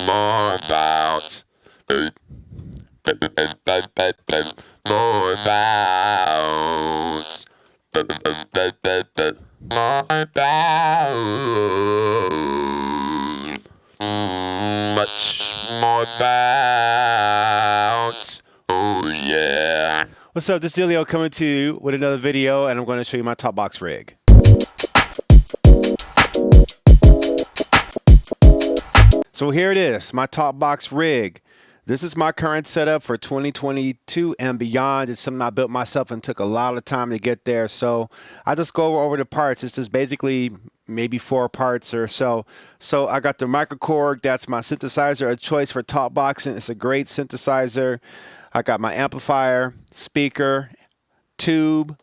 more about, more about, more about, much more about. Oh yeah. What's up? This is Dilio coming to you with another video, and I'm going to show you my top box rig. So here it is, my top box rig. This is my current setup for 2022 and beyond. It's something I built myself and took a lot of time to get there. So I just go over the parts. It's just basically maybe 4 parts or so. So I got the MicroKorg. That's my synthesizer of choice for top boxing. It's a great synthesizer. I got my amplifier, speaker, tube.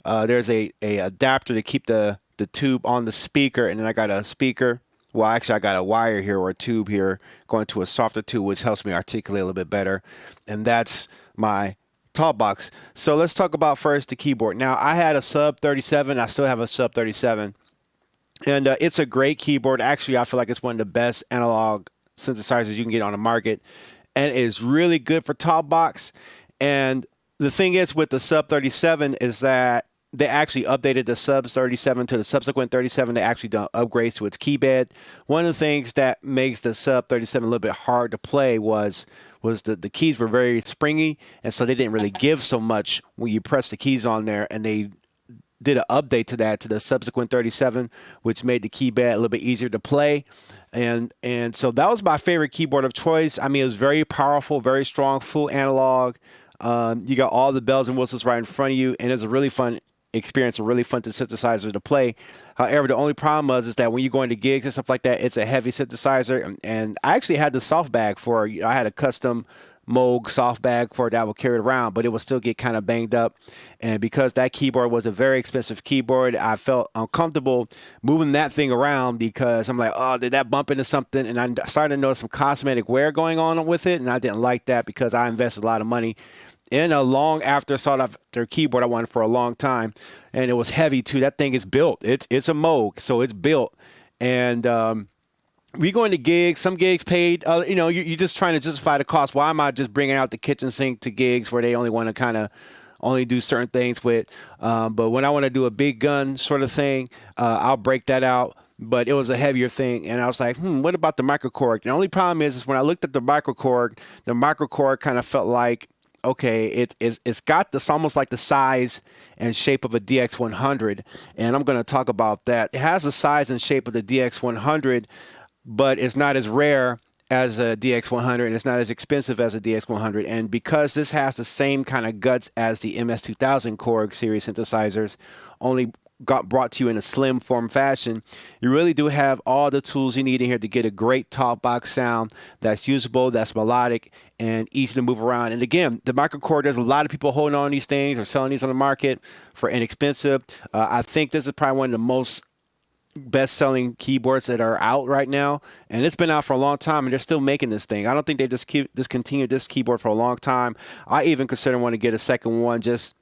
There's a adapter to keep the tube on the speaker, and then I got a speaker. Well, actually, I got a wire here or a tube here going to a softer tube, which helps me articulate a little bit better. And that's my top box. So let's talk about first the keyboard. Now, I had a Sub 37. I still have a Sub 37. And it's a great keyboard. Actually, I feel like it's one of the best analog synthesizers you can get on the market. And it's really good for top box. And the thing is with the Sub 37 is that they actually updated the Sub 37 to the subsequent 37. They actually done upgrades to its keybed. One of the things that makes the Sub 37 a little bit hard to play was the keys were very springy, and so they didn't really give so much when you press the keys on there, and they did an update to that to the subsequent 37, which made the keypad a little bit easier to play. And so that was my favorite keyboard of choice. I mean, it was very powerful, very strong, full analog. You got all the bells and whistles right in front of you, and it's a really fun experience, a really fun synthesizer to play. However, the only problem is that when you go into gigs and stuff like that, it's a heavy synthesizer. And I actually had the soft bag for it. I had a custom Moog soft bag for it that I would carry it around, but it would still get kind of banged up. And because that keyboard was a very expensive keyboard, I felt uncomfortable moving that thing around because I'm like, oh, did that bump into something? And I started to notice some cosmetic wear going on with it, and I didn't like that because I invested a lot of money in a long sought after keyboard I wanted for a long time, and it was heavy too. That thing is built. It's a Moog, so it's built. And we go into gigs. Some gigs paid. You're just trying to justify the cost. Why am I just bringing out the kitchen sink to gigs where they only want to kind of only do certain things with? But when I want to do a big gun sort of thing, I'll break that out. But it was a heavier thing, and I was like, what about the MicroKorg? The only problem is when I looked at the MicroKorg kind of felt like, okay, it's got this almost like the size and shape of a DX100, and I'm going to talk about that. It has the size and shape of the DX100, but it's not as rare as a DX100, and it's not as expensive as a DX100. And because this has the same kind of guts as the MS2000 Korg series synthesizers, only got brought to you in a slim form fashion, you really do have all the tools you need in here to get a great top box sound that's usable, that's melodic, and easy to move around. And again, the MicroKorg, there's a lot of people holding on to these things or selling these on the market for inexpensive. I think this is probably one of the most best-selling keyboards that are out right now, and it's been out for a long time, and they're still making this thing. I don't think they discontinued this keyboard for a long time. I even consider wanting to get a second one just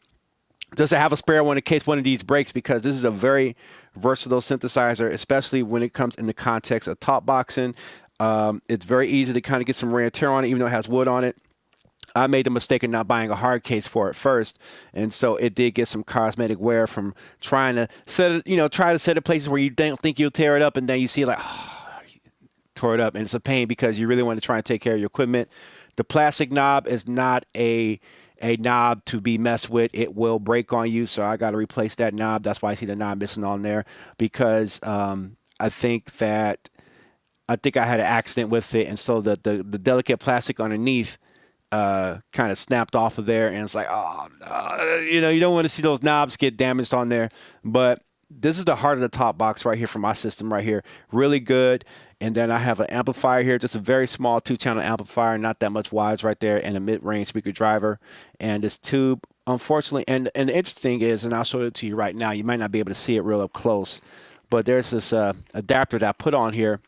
to have a spare one in case one of these breaks, because this is a very versatile synthesizer, especially when it comes in the context of top boxing. It's very easy to kind of get some wear and tear on it, even though it has wood on it. I made the mistake of not buying a hard case for it first, and so it did get some cosmetic wear from trying to set it, try to set it places where you don't think you'll tear it up, and then you see like, tore it up, and it's a pain because you really want to try and take care of your equipment. The plastic knob is not a knob to be messed with. It will break on you, so I got to replace that knob. That's why I see the knob missing on there, because I think I had an accident with it, and so the delicate plastic underneath kind of snapped off of there, and it's like, you don't want to see those knobs get damaged on there. But this is the heart of the top box right here for my system right here. Really good. And then I have an amplifier here, just a very small 2-channel amplifier, not that much wise right there, and a mid-range speaker driver. And this tube, unfortunately, and the interesting thing is, and I'll show it to you right now, you might not be able to see it real up close, but there's this adapter that I put on here.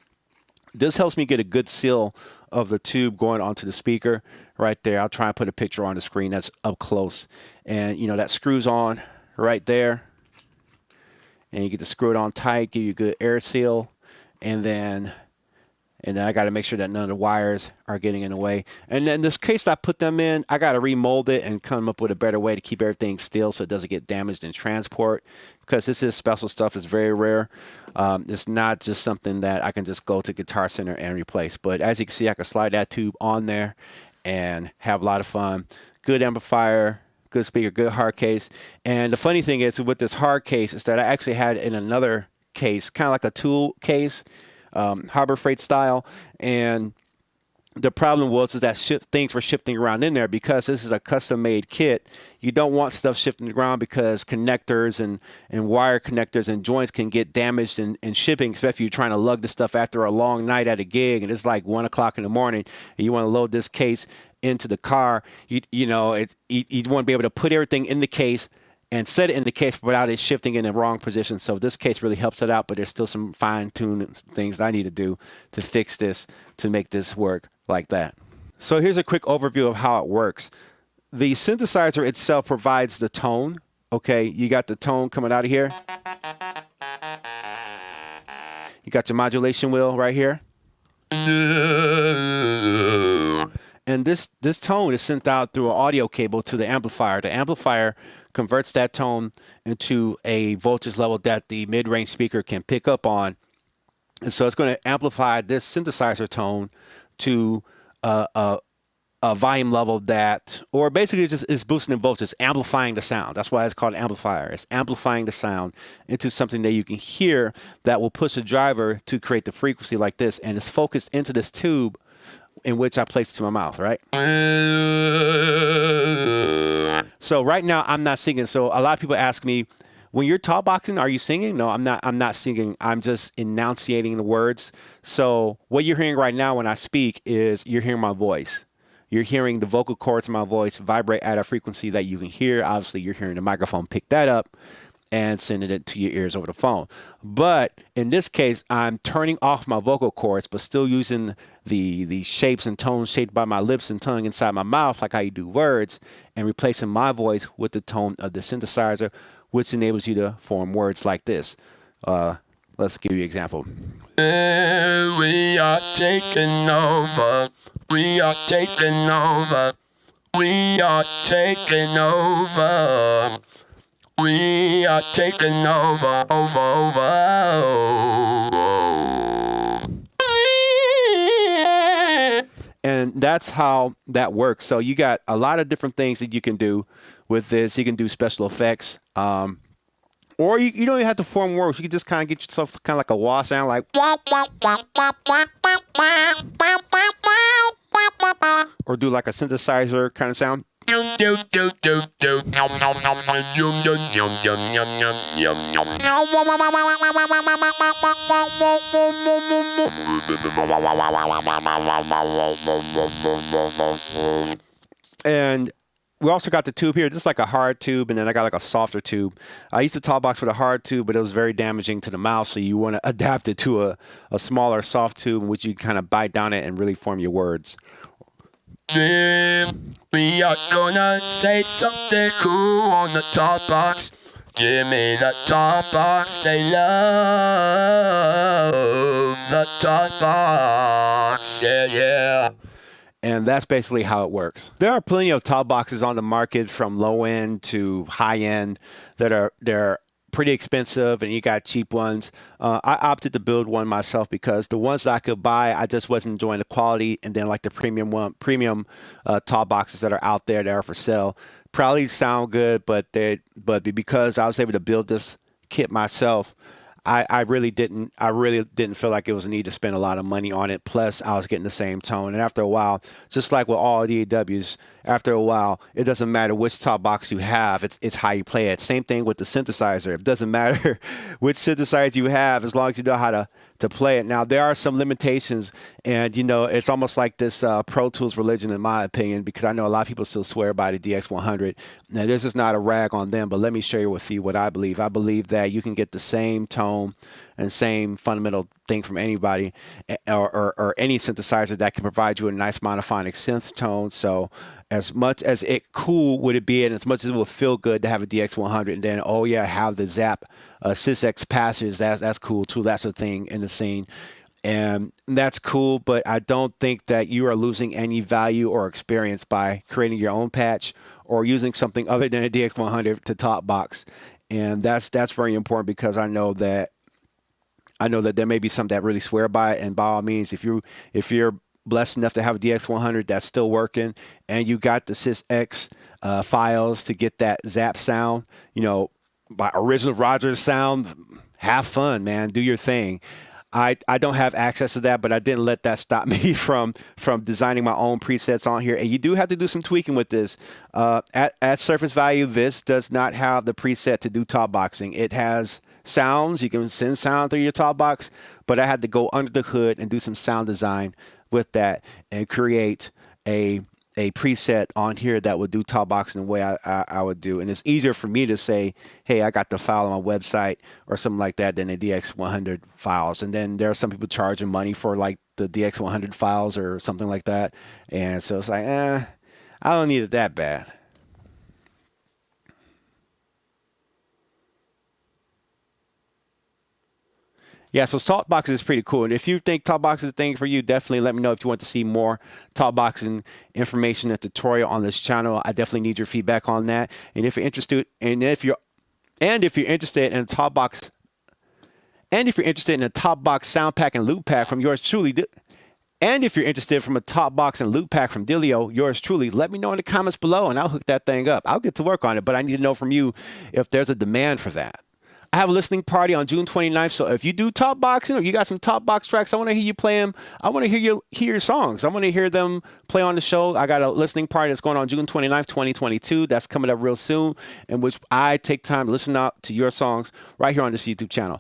This helps me get a good seal of the tube going onto the speaker right there. I'll try and put a picture on the screen that's up close. And, that screws on right there. And you get to screw it on tight, give you a good air seal. And then and then I got to make sure that none of the wires are getting in the way. And then this case I put them in, I got to remold it and come up with a better way to keep everything still so it doesn't get damaged in transport, because this is special stuff. It's very rare. It's not just something that I can just go to Guitar Center and replace. But as you can see, I can slide that tube on there and have a lot of fun. Good amplifier, good speaker, good hard case. And the funny thing is with this hard case is that I actually had in another case, kind of like a tool case, Harbor Freight style. And the problem was is that things were shifting around in there because this is a custom-made kit. You don't want stuff shifting around because connectors and wire connectors and joints can get damaged in shipping, especially if you're trying to lug the stuff after a long night at a gig and it's like 1 o'clock in the morning and you want to load this case into the car. You want to be able to put everything in the case and set it in the case without it shifting in the wrong position. So this case really helps it out, but there's still some fine-tuned things I need to do to fix this, to make this work like that. So here's a quick overview of how it works. The synthesizer itself provides the tone. Okay, you got the tone coming out of here. You got your modulation wheel right here. And this tone is sent out through an audio cable to the amplifier. The amplifier converts that tone into a voltage level that the mid-range speaker can pick up on. And so it's going to amplify this synthesizer tone to a volume level that, or basically it's boosting the voltage, amplifying the sound. That's why it's called an amplifier. It's amplifying the sound into something that you can hear that will push the driver to create the frequency like this. And it's focused into this tube in which I place it to my mouth, right? So right now I'm not singing. So a lot of people ask me, when you're talk boxing, are you singing? No, I'm not singing. I'm just enunciating the words. So what you're hearing right now when I speak is you're hearing my voice. You're hearing the vocal cords in my voice vibrate at a frequency that you can hear. Obviously, you're hearing the microphone pick that up and sending it to your ears over the phone. But in this case, I'm turning off my vocal cords, but still using the shapes and tones shaped by my lips and tongue inside my mouth, like how you do words, and replacing my voice with the tone of the synthesizer, which enables you to form words like this. Let's give you an example. We are taking over. We are taking over. We are taking over. We are taking over, And that's how that works. So you got a lot of different things that you can do with this. You can do special effects. Or you don't even have to form words. You can just kind of get yourself kind of like a wah sound, like, or do like a synthesizer kind of sound. And we also got the tube here. This is like a hard tube, and then I got like a softer tube. I used to talk box with a hard tube, but it was very damaging to the mouth, so you want to adapt it to a smaller soft tube in which you kind of bite down it and really form your words. We are gonna say something cool on the top box. Give me the top box. They love the top box. Yeah, yeah. And that's basically how it works. There are plenty of top boxes on the market, from low end to high end, they're pretty expensive, and you got cheap ones. I opted to build one myself because the ones that I could buy, I just wasn't enjoying the quality. And then like the premium top boxes that are out there that are for sale probably sound good, but because I was able to build this kit myself, I really didn't feel like it was a need to spend a lot of money on it. Plus, I was getting the same tone. And after a while, just like with all DAWs, after a while, it doesn't matter which top box you have. It's how you play it. Same thing with the synthesizer. It doesn't matter which synthesizer you have, as long as you know how to play it. Now, there are some limitations, and it's almost like this Pro Tools religion, in my opinion, because I know a lot of people still swear by the DX100. Now, this is not a rag on them, but let me share with you what I believe. I believe that you can get the same tone and same fundamental thing from anybody, or any synthesizer that can provide you a nice monophonic synth tone. So as much as it cool would it be, and as much as it would feel good to have a DX100, and then have the Zap SysX passages, that's cool too. That's a thing in the scene. And that's cool, but I don't think that you are losing any value or experience by creating your own patch or using something other than a DX100 to top box. And that's very important because I know that there may be some that really swear by it, and by all means, if you're blessed enough to have a DX100 that's still working, and you got the SysX files to get that zap sound, by original Rogers sound, have fun, man. Do your thing. I don't have access to that, but I didn't let that stop me from designing my own presets on here. And you do have to do some tweaking with this. At surface value, this does not have the preset to do top boxing. It has sounds. You can send sound through your top box, but I had to go under the hood and do some sound design with that and create a preset on here that would do top boxing the way I would do. And it's easier for me to say, hey, I got the file on my website or something like that than the DX100 files. And then there are some people charging money for like the DX100 files or something like that. And so it's like, I don't need it that bad. Yeah, so talk boxes is pretty cool. And if you think talk box is a thing for you, definitely let me know if you want to see more talk boxing information and tutorial on this channel. I definitely need your feedback on that. And if you're interested, if you're interested in a talk box, and if you're interested in a top box sound pack and loop pack from yours truly, and if you're interested from a top box and loop pack from Dilio, yours truly, let me know in the comments below and I'll hook that thing up. I'll get to work on it, but I need to know from you if there's a demand for that. I have a listening party on June 29th, so if you do top boxing or you got some top box tracks, I want to hear you play them. I want to hear your songs. I want to hear them play on the show. I got a listening party that's going on June 29th, 2022. That's coming up real soon, in which I take time to listen out to your songs right here on this YouTube channel.